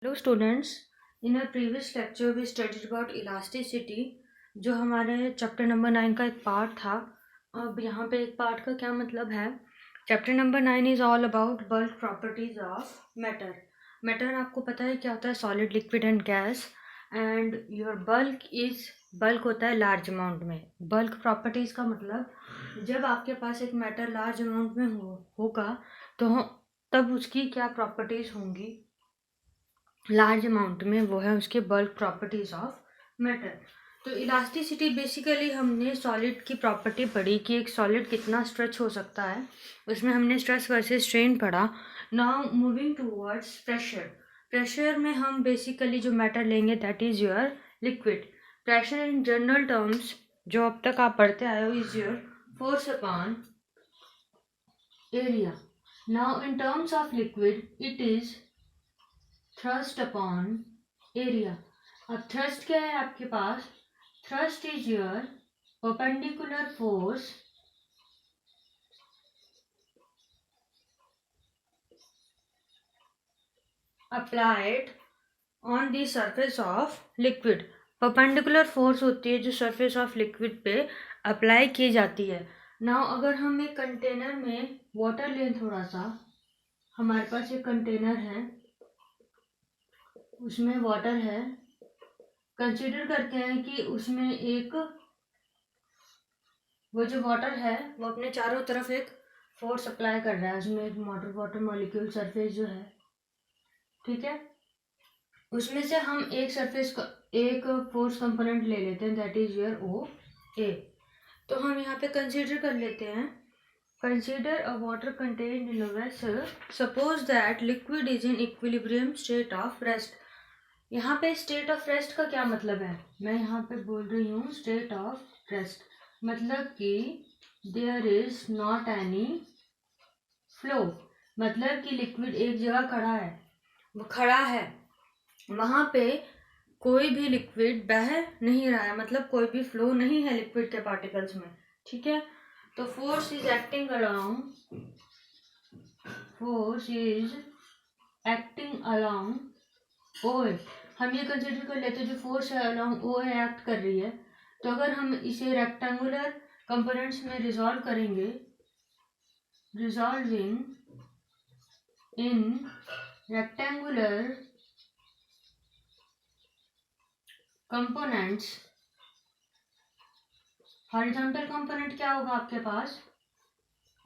Hello students, in our previous lecture we studied about elasticity जो हमारे chapter number 9 का एक पार्ट था। अब यहाँ पे एक पार्ट का क्या मतलब है। Chapter number 9 is all about bulk properties of matter. Matter आपको पता है क्या होता है, solid, liquid and gas. And your bulk होता है लार्ज अमाउंट में। बल्क प्रॉपर्टीज का मतलब जब आपके पास एक मैटर लार्ज अमाउंट में होगा तो तब उसकी क्या प्रॉपर्टीज होंगी लार्ज अमाउंट में, वो है उसके बल्क प्रॉपर्टीज ऑफ मैटर। तो इलास्टिसिटी बेसिकली हमने सॉलिड की प्रॉपर्टी पढ़ी कि एक सॉलिड कितना स्ट्रेच हो सकता है, उसमें हमने स्ट्रेस वर्सेस स्ट्रेन पढ़ा। Now moving towards pressure. Pressure में हम बेसिकली जो मैटर लेंगे that is your liquid. Pressure in general terms जो अब तक आप पढ़ते आए हो is your force upon area. Now in terms of liquid it is thrust upon area. अब थ्रस्ट क्या है आपके पास, thrust is your perpendicular force applied on the surface of liquid. Perpendicular force होती है जो सरफेस ऑफ लिक्विड पे apply की जाती है। नाउ अगर हम एक कंटेनर में वाटर लें, थोड़ा सा हमारे पास एक कंटेनर है, उसमें वाटर है, कंसीडर करते हैं कि उसमें एक वो जो वाटर है वो अपने चारों तरफ एक फोर्स अप्लाई कर रहा है, उसमें एक वाटर मॉलिक्यूल सरफेस जो है, ठीक है, उसमें से हम एक फोर्स कंपोनेंट ले लेते हैं दैट इज योर ओ ए। तो हम यहाँ पे कंसीडर कर लेते हैं, consider a water contained in a vessel, suppose that liquid is in equilibrium state of rest. यहाँ पे स्टेट ऑफ रेस्ट का क्या मतलब है, मैं यहाँ पे बोल रही हूँ स्टेट ऑफ रेस्ट मतलब कि there is not any flow, मतलब कि लिक्विड एक जगह खड़ा है, वहां पे कोई भी लिक्विड बह नहीं रहा है, मतलब कोई भी फ्लो नहीं है लिक्विड के पार्टिकल्स में, ठीक है। तो फोर्स इज एक्टिंग अलोंग ओ ए। हम ये कंसिडर कर लेते हैं जो फोर्स है अलोंग ओ ए एक्ट कर रही है। तो अगर हम इसे रेक्टेंगुलर कंपोनेंट्स में रिजॉल्व करेंगे, रिजॉल्विंग इन रेक्टेंगुलर कंपोनेंट्स, हॉरिजॉन्टल कंपोनेंट क्या होगा आपके पास,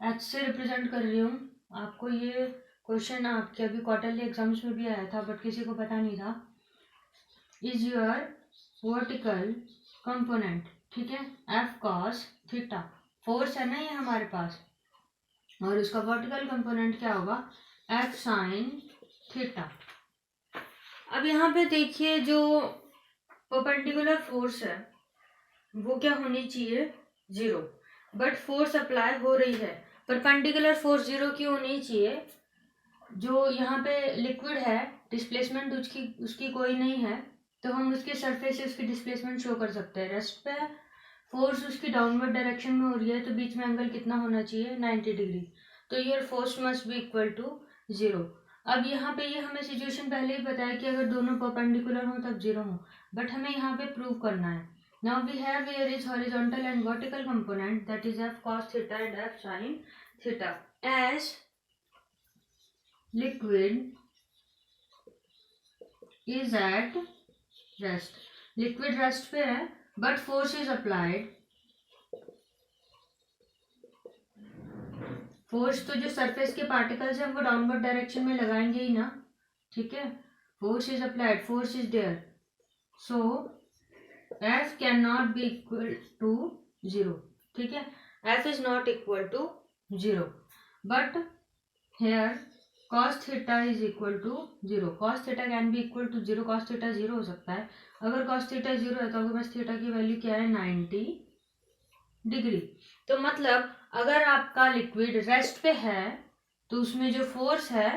एच से रिप्रेजेंट कर रही हूँ आपको। ये क्वेश्चन आपके अभी क्वार्टरली एग्जाम्स में भी आया था बट किसी को पता नहीं था। इज योर वर्टिकल कंपोनेंट, ठीक है, एफ कॉस थीटा, फोर्स है ना ये हमारे पास, और उसका वर्टिकल कंपोनेंट क्या होगा, एफ साइन थीटा। अब यहाँ पे देखिए जो परपेंडिकुलर फोर्स है वो क्या होनी चाहिए, जीरो, बट फोर्स अप्लाई हो रही है। परपेंडिकुलर फोर्स जीरो क्यों होनी चाहिए, जो यहाँ पे लिक्विड है डिस्प्लेसमेंट उसकी कोई नहीं है, तो हम उसके सरफेस से उसकी डिस्प्लेसमेंट शो कर सकते हैं। रेस्ट पे फोर्स उसकी डाउनवर्ड डायरेक्शन में हो रही है, तो बीच में एंगल कितना होना चाहिए, 90 डिग्री। तो ये force must be equal to zero. अब यहाँ पे ये हमें सिचुएशन पहले ही पता है कि अगर दोनों परपेंडिकुलर हो तब जीरो हो, बट हमें यहाँ पे प्रूव करना है। Now we have here is horizontal and vertical component that is f cos theta and f sin theta. As liquid is at rest, liquid rest पे है but force is applied, force तो जो surface के particles हैं वो downward direction में लगाएंगे ही ना, ठीक है, force is applied, force is there, so F cannot be equal to zero, ठीक है, F is not equal to zero, but here cos theta is equal to zero, cos theta can be equal to zero, cos theta zero हो सकता है। अगर cos theta zero है तो आपके पास theta की वैल्यू क्या है, 90 डिग्री। तो मतलब अगर आपका लिक्विड रेस्ट पे है तो उसमें जो फोर्स है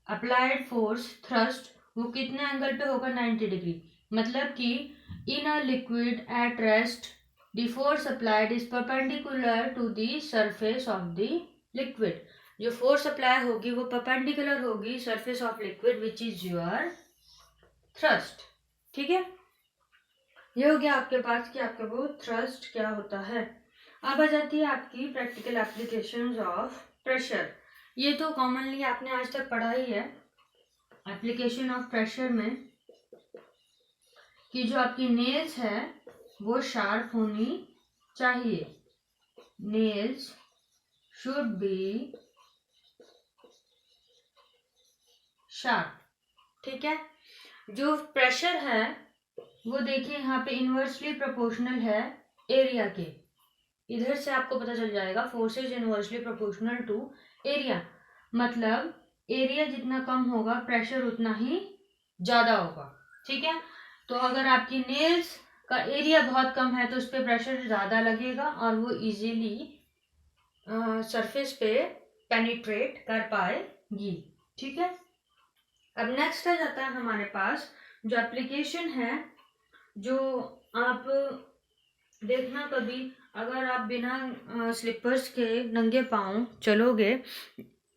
अप्लाइड फोर्स थ्रस्ट वो कितने एंगल पे होगा, 90 डिग्री। मतलब कि in a liquid at rest the force applied is perpendicular to the surface of the liquid। जो फोर्स अप्लाई होगी वो परपेंडिकुलर होगी surface of liquid which is your thrust. ठीक है, ये हो गया आपके पास कि आपका वो थ्रस्ट क्या होता है। अब आ जाती है आपकी प्रैक्टिकल एप्लीकेशंस ऑफ प्रेशर। ये तो कॉमनली आपने आज तक पढ़ा ही है एप्लीकेशन ऑफ प्रेशर में, कि जो आपकी नेल्स है वो शार्प होनी चाहिए। Nails should be sharp. ठीक है, जो प्रेशर है वो देखिए यहाँ पे इनवर्सली प्रोपोर्शनल है एरिया के। इधर से आपको पता चल जाएगा forces inversely proportional to area, मतलब एरिया जितना कम होगा प्रेशर उतना ही ज्यादा होगा। ठीक है, तो अगर आपकी नेल्स का एरिया बहुत कम है तो उस पर प्रेशर ज्यादा लगेगा और वो इजीली सरफेस पे पेनिट्रेट कर पाएगी। ठीक है, अब नेक्स्ट आ जाता है हमारे पास जो एप्लीकेशन है, जो आप देखना कभी अगर आप बिना स्लीपर्स के नंगे पाँव चलोगे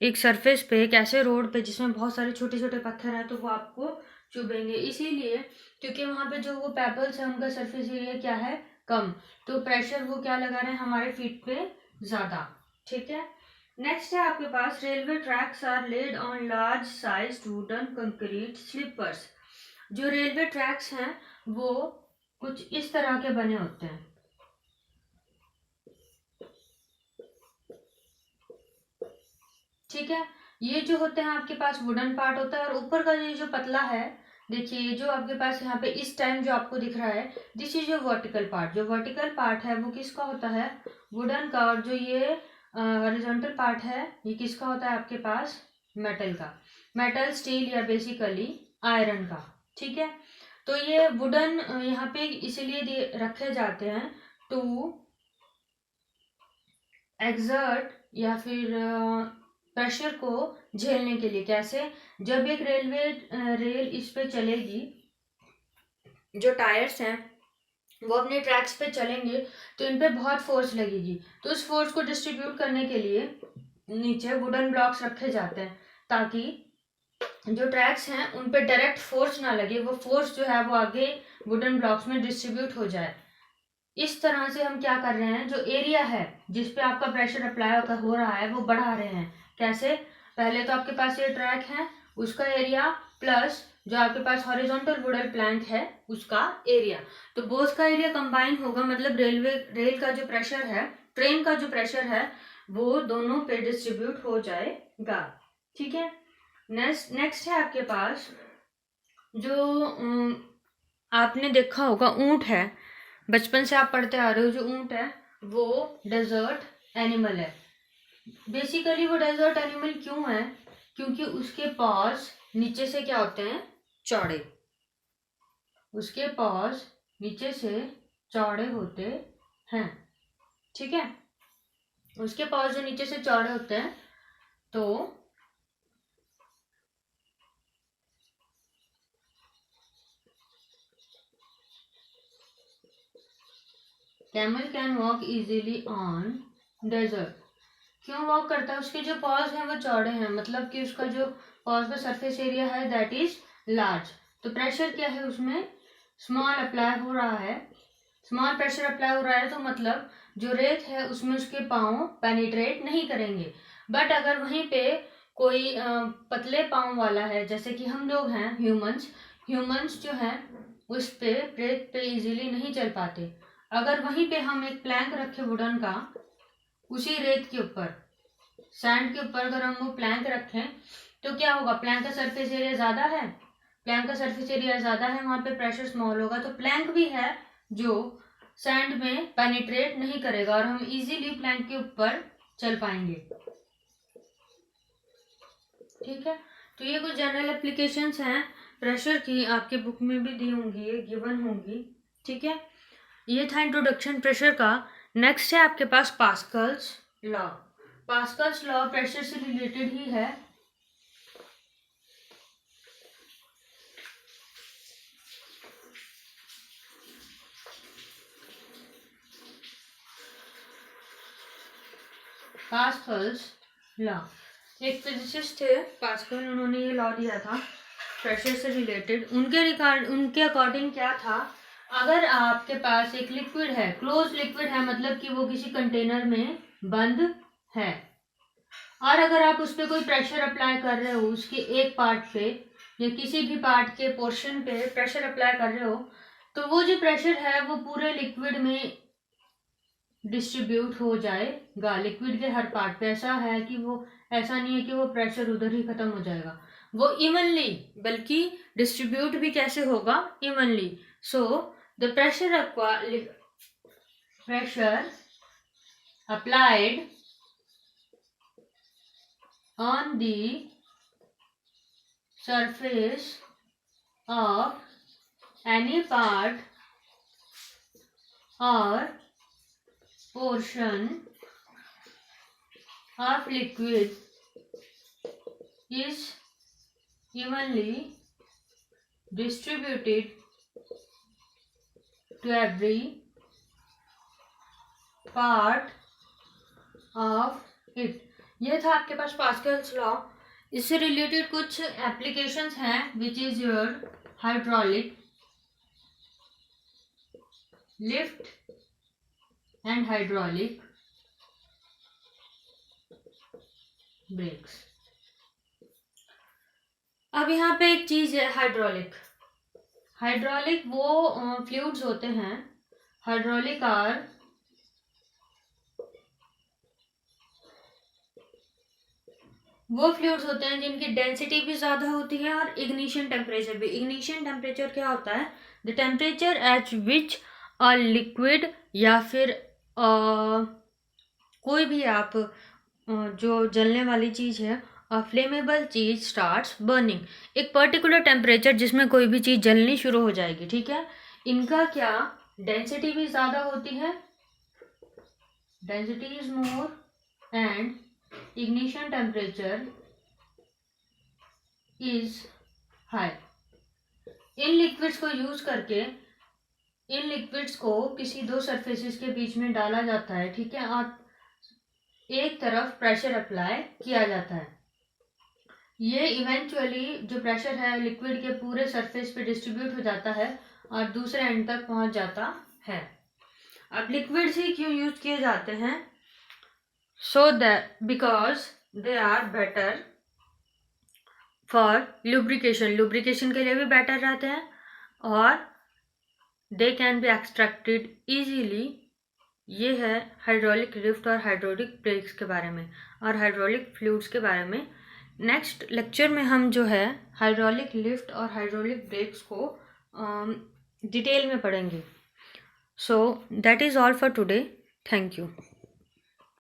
एक सरफेस पे, एक ऐसे रोड पे जिसमें बहुत सारे छोटे छोटे पत्थर हैं, तो वो आपको चुभेंगे, इसीलिए क्योंकि वहां पे जो वो पेबल्स है उनका सरफेस एरिया क्या है, कम, तो प्रेशर वो क्या लगा रहे हैं हमारे फीट पे ज्यादा। ठीक है, नेक्स्ट है आपके पास railway tracks are laid on large size wooden concrete sleepers. जो रेलवे ट्रैक्स हैं वो कुछ इस तरह के बने होते हैं। ठीक है, ये जो होते हैं आपके पास वुडन पार्ट होता है, और ऊपर का ये जो पतला है, देखिए ये जो आपके पास यहाँ पे इस टाइम जो आपको दिख रहा है, this is your vertical part. जो वर्टिकल पार्ट है वो किसका होता है, वुडन का, और जो ये हॉरिजॉन्टल पार्ट है ये किसका होता है आपके पास, मेटल का, मेटल स्टील या बेसिकली आयरन का। ठीक है, तो ये वुडन यहाँ पे इसीलिए रखे जाते हैं टू एक्सर्ट या फिर प्रेशर को झेलने के लिए। कैसे, जब एक रेल इस पे चलेगी, जो टायर्स हैं वो अपने ट्रैक्स पे चलेंगे तो इन पे बहुत फोर्स लगेगी, तो उस फोर्स को डिस्ट्रीब्यूट करने के लिए नीचे वुडन ब्लॉक्स रखे जाते हैं, ताकि जो ट्रैक्स हैं उन पे डायरेक्ट फोर्स ना लगे, वो फोर्स जो है वो आगे वुडन ब्लॉक्स में डिस्ट्रीब्यूट हो जाए। इस तरह से हम क्या कर रहे हैं, जो एरिया है जिसपे आपका प्रेशर अप्लाई हो रहा है वो बढ़ा रहे हैं। कैसे, पहले तो आपके पास ये ट्रैक है उसका एरिया प्लस जो आपके पास हॉरिजॉन्टल वुडन प्लैंक है उसका एरिया, तो बोथ का एरिया कंबाइन होगा, मतलब रेल का जो प्रेशर है, ट्रेन का जो प्रेशर है वो दोनों पे डिस्ट्रीब्यूट हो जाएगा। ठीक है, नेक्स्ट है आपके पास जो आपने देखा होगा ऊंट है, बचपन से आप पढ़ते आ रहे हो, जो ऊंट है वो डेजर्ट एनिमल है। बेसिकली वो डेजर्ट एनिमल क्यों है, क्योंकि उसके पॉज नीचे से क्या होते हैं, चौड़े, उसके पॉज नीचे से चौड़े होते हैं। ठीक है, उसके पॉज जो नीचे से चौड़े होते हैं, तो camel can walk easily on desert. क्यों वॉक करता है, उसके जो पॉज हैं वो चौड़े हैं, मतलब कि उसका जो पॉज का सरफेस एरिया है दैट इज लार्ज, तो प्रेशर क्या है उसमें, स्मॉल अप्लाई हो रहा है, स्मॉल प्रेशर अप्लाई हो रहा है, तो मतलब जो रेत है उसमें उसके पाँव पेनिट्रेट नहीं करेंगे। बट अगर वहीं पे कोई पतले पाँव वाला है, जैसे कि हम लोग हैं ह्यूमंस जो हैं उस पे रेत पे इजीली नहीं चल पाते, अगर वहीं पे हम एक प्लैंक रखे वुडन का, उसी रेत के ऊपर, सैंड के ऊपर अगर हम वो प्लैंक रखें तो क्या होगा, प्लैंक का सरफेस एरिया ज्यादा है, प्लैंक का सरफेस एरिया ज्यादा है, वहां पे प्रेशर स्मॉल होगा, तो प्लैंक भी है जो सैंड में पेनिट्रेट नहीं करेगा और हम इजीली प्लैंक के ऊपर चल पाएंगे। ठीक है, तो ये कुछ जनरल एप्लीकेशंस हैं प्रेशर की, आपके बुक में भी दी होंगी, ये गिवन होंगी। ठीक है, ये था इंट्रोडक्शन प्रेशर का। नेक्स्ट है आपके पास Pascal's law. Pascal's law pressure से रिलेटेड ही है। पास्कल्स लॉ, एक फिजिसिस्ट थे पास्कल, उन्होंने ये लॉ दिया था प्रेशर से रिलेटेड उनके अकॉर्डिंग क्या था, अगर आपके पास एक लिक्विड है, क्लोज लिक्विड है, मतलब कि वो किसी कंटेनर में बंद है, और अगर आप उस पर कोई प्रेशर अप्लाई कर रहे हो, उसके एक पार्ट पे या किसी भी पार्ट के पोर्शन पे प्रेशर अप्लाई कर रहे हो, तो वो जो प्रेशर है वो पूरे लिक्विड में डिस्ट्रीब्यूट हो जाएगा, लिक्विड के हर पार्ट पे। ऐसा है कि वो, ऐसा नहीं है कि वो प्रेशर उधर ही खत्म हो जाएगा, वो इवनली, बल्कि डिस्ट्रीब्यूट भी कैसे होगा, evenly. So the pressure applied on the surface of any part or portion of liquid is evenly distributed to every part of it। ये था आपके पास पास्कल्स लॉ। इससे रिलेटेड कुछ एप्लीकेशंस हैं, which is your hydraulic lift and hydraulic breaks. अब यहाँ पे एक चीज है, हाइड्रोलिक वो फ्लूइड्स होते हैं, हाइड्रोलिक आर वो फ्लूइड्स होते हैं जिनकी डेंसिटी भी ज़्यादा होती है और इग्निशन टेम्परेचर भी। इग्निशन टेम्परेचर क्या होता है, the temperature at which a liquid या फिर कोई भी आप जो जलने वाली चीज़ है, अ फ्लेमेबल चीज़ स्टार्ट्स बर्निंग, एक पर्टिकुलर टेम्परेचर जिसमें कोई भी चीज़ जलनी शुरू हो जाएगी, ठीक है। इनका क्या, डेंसिटी भी ज़्यादा होती है, density is more and ignition temperature is high। In liquids को यूज करके, इन लिक्विड्स को किसी दो सरफेसेस के बीच में डाला जाता है, ठीक है, और एक तरफ प्रेशर अप्लाई किया जाता है। ये इवेंचुअली जो प्रेशर है लिक्विड के पूरे सरफेस पे डिस्ट्रीब्यूट हो जाता है और दूसरे एंड तक पहुंच जाता है। अब लिक्विड्स ही क्यों यूज किए जाते हैं, so that because they are better for lubrication के लिए भी बेटर रहते हैं, और they can be extracted easily। ये है हाइड्रोलिक लिफ्ट और हाइड्रोलिक ब्रेक्स के बारे में और हाइड्रोलिक फ्लूइड्स के बारे में। नेक्स्ट लेक्चर में हम जो है हाइड्रोलिक लिफ्ट और हाइड्रोलिक ब्रेक्स को डिटेल में पढ़ेंगे। So that is all for today, thank you.